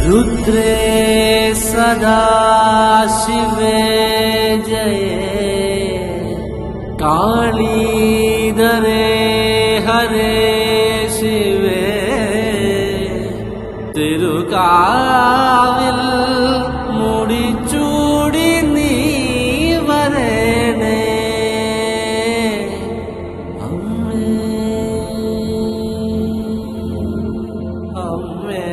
रुद्रे सदा शिवे जये कालीधरे हरे शिवे തിരുകാവിൽ മുടിച്ചൂടി നീ വരണേ അമ്മേ അമ്മേ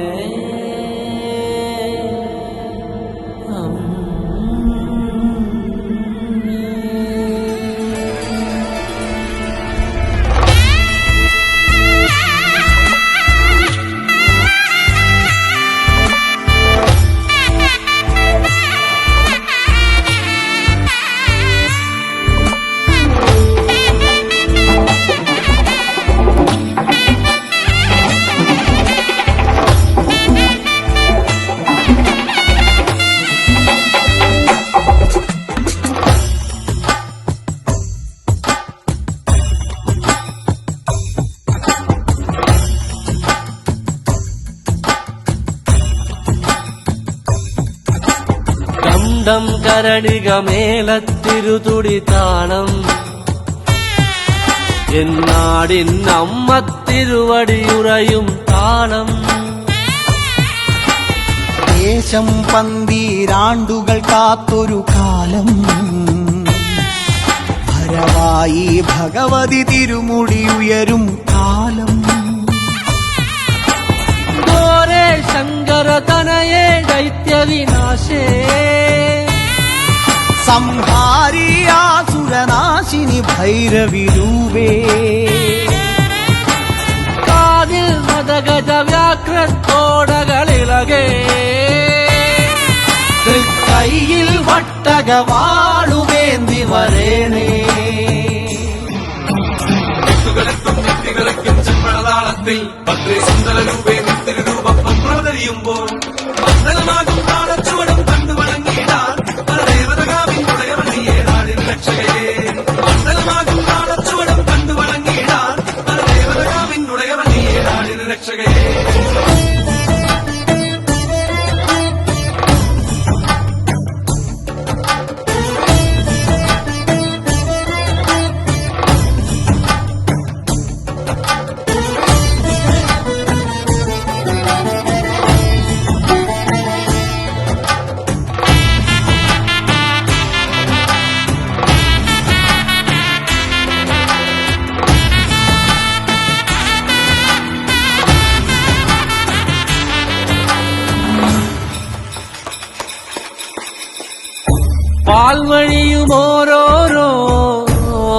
ണ്ടം കരടിക മേളത്തിരുതുടി താളം എന്നാടിന്നമ്മ തിരുവടിയുറയും താളം ദേശം പന്തീരാണ്ടുകൾ കാത്തൊരു കാലം ഭരവായി ഭഗവതി തിരുമുടി ഉയരും കാലം ഗോരേ ശങ്കര തനയേ ദൈത്യവിനാശേ സംഹാരിയാസുരനാശിനി ഭൈരവിരൂപേ കാതിൽ മദഗജ വ്യാഘ്രത്തോടകളിളകേ കൈയിൽ വട്ടകവാളുവേന്തി വരേണേ ചെമ്പളതാളത്തിൽ ഭദ്രേ സുന്ദര രൂപേ നിത്യരൂപം പ്രവതരിയുമ്പോൾ മന്ദലമാകും താളച്ചുവടും കണ്ടു വണങ്ങിയിടാൻ പരദേവതകാവിൻ ഉടയവണിയേ നാടിൻ രക്ഷകയെ മന്ദലമാകും താളച്ചുവടും കണ്ടു വണങ്ങിയിടാൻ പരദേവതകാവിൻ ഉടയവണിയേ നാടിൻ രക്ഷകയെ പാൽവഴിയും ഓരോരോ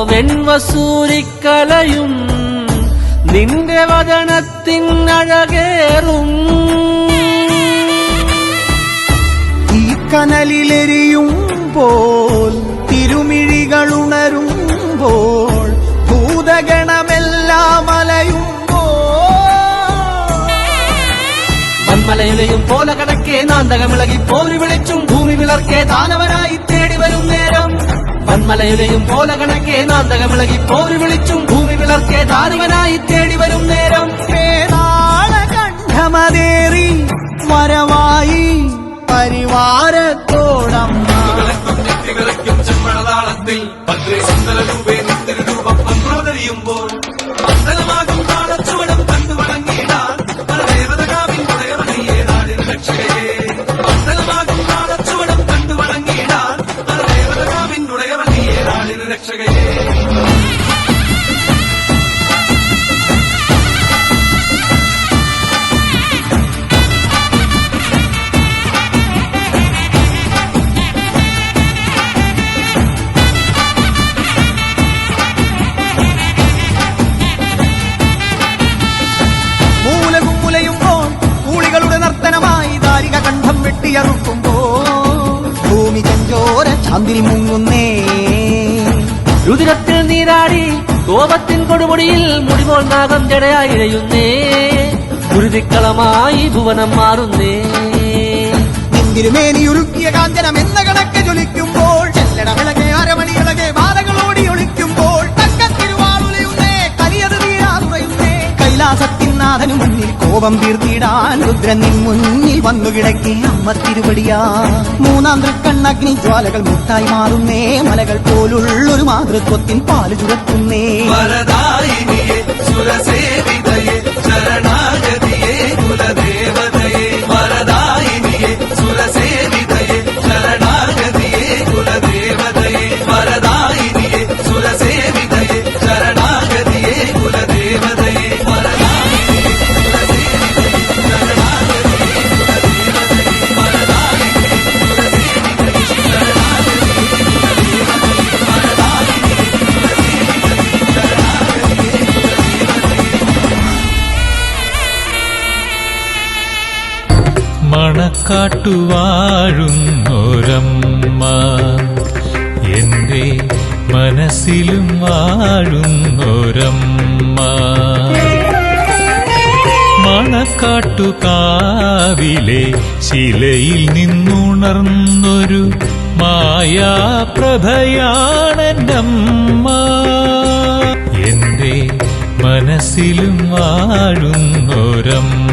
വെൺവസൂരിക്കലയും നിന്റെ വദനത്തിനഴകേറും ഈ കനലിലെരിയുമ്പോൾ തിരുമിഴികളുണരുമ്പോൾ ഭൂതഗണമെല്ലാം മലയിലെയും പോലെ കണക്കെ നാന്തകമിളകി പോരി വിളിച്ചും ഭൂമി വിളർക്കെ ദാനവനായി തേടി വരും നേരം വന്മലയിലെയും പോലെ കണക്കെ നാന്തകമിളകി പോരി വിളിച്ചും ഭൂമി വിളർക്കെ ദാനവനായി തേടി വരും നേരം കണ്ഠമതേറി വരവായി പരിവാരത്തോടമ്മ ചെമ്പളതാളത്തിൽ ഭദ്രേ സുന്ദര രൂപേ നിത്യരൂപം പ്രവതരിയുമ്പോൾ മന്ദലമാകും താളച്ചുവടും കണ്ടു വണങ്ങിയിടാൻ പരദേവതകാവിൻ ഉടയവണിയേ നാടിൻ രക്ഷകയെ മന്ദലമാകും താളച്ചുവടും കണ്ടു വണങ്ങിയിടാൻ പരദേവതകാവിൻ ഉടയവണിയേ നാടിൻ രക്ഷകയെ ഭൂമി ചഞ്ചോര ചാന്തിൽ മുങ്ങുന്നേ രുതിരത്തിൽ നീരാടി കോപത്തിൻ കൊടുമുടിയിൽ മുടിപോൽ നാഗം ജടയായി ഇഴയുന്നേ ഗുരുതിക്കളമായി ഭുവനം മാറുന്നേ നിന്തിരുമേനിയുരുക്കിയ കാഞ്ചനം എന്ന കണക്ക് ജ്വലിക്കുമ്പോൾ ചെല്ലട വിളകെ അരമണികളകെ ബാധകളോടി ഒളിക്കുമ്പോൾ തക്കത്തിരുവാളുലയുന്നേ കലിയത് തീരാതുറയുന്നേ കൈലാസത്തിൻ നാഥനു മുന്നിൽ കോപം തീർത്തിടാൻ രുദ്രൻ നിൻ മുന്നിൽ വന്നു കിടക്കി അമ്മ തിരുവടിയാ. മൂന്നാം തൃക്കണ്ണഗ്നി ജ്വാലകൾ മുട്ടായി മാറുന്നേ, മലകൾ പോലുള്ളൊരു മാതൃത്വത്തിൻ പാല് ചുരത്തുന്നേ. വരദായിനിയെ സുരസേവിതയെ ശരണാഗതിയെ കുലദേവതയെ. വരദായിനിയെ സുരസേവിതയെ ശരണാഗതിയെ കുലദേവതയെ. വരദായിനിയെ സുരസേവിതയെ ശരണാഗതിയെ കുലദേവതയെ. വരദായിനിയെ സുരസേവിതയെ ശരണാഗതിയെ കുലദേവതയെ. വരദായിനിയെ സുരസേവിതയെ ശരണാഗതിയെ കുലദേവതയെ. വരദായിനിയെ സുരസേവിതയെ ശരണാഗതിയെ കുലദേവതയെ. മണക്കാട്ടുവാഴുന്നോരമ്മ എന്റെ മനസ്സിലും വാഴുന്നോരമ്മ. മണക്കാട്ടുകാവിലെ ശിലയിൽ നിന്നുണർന്നൊരു മായാപ്രഭയാണെന്നമ്മ. എന്റെ മനസ്സിലും വാഴുന്നോരമ്മ.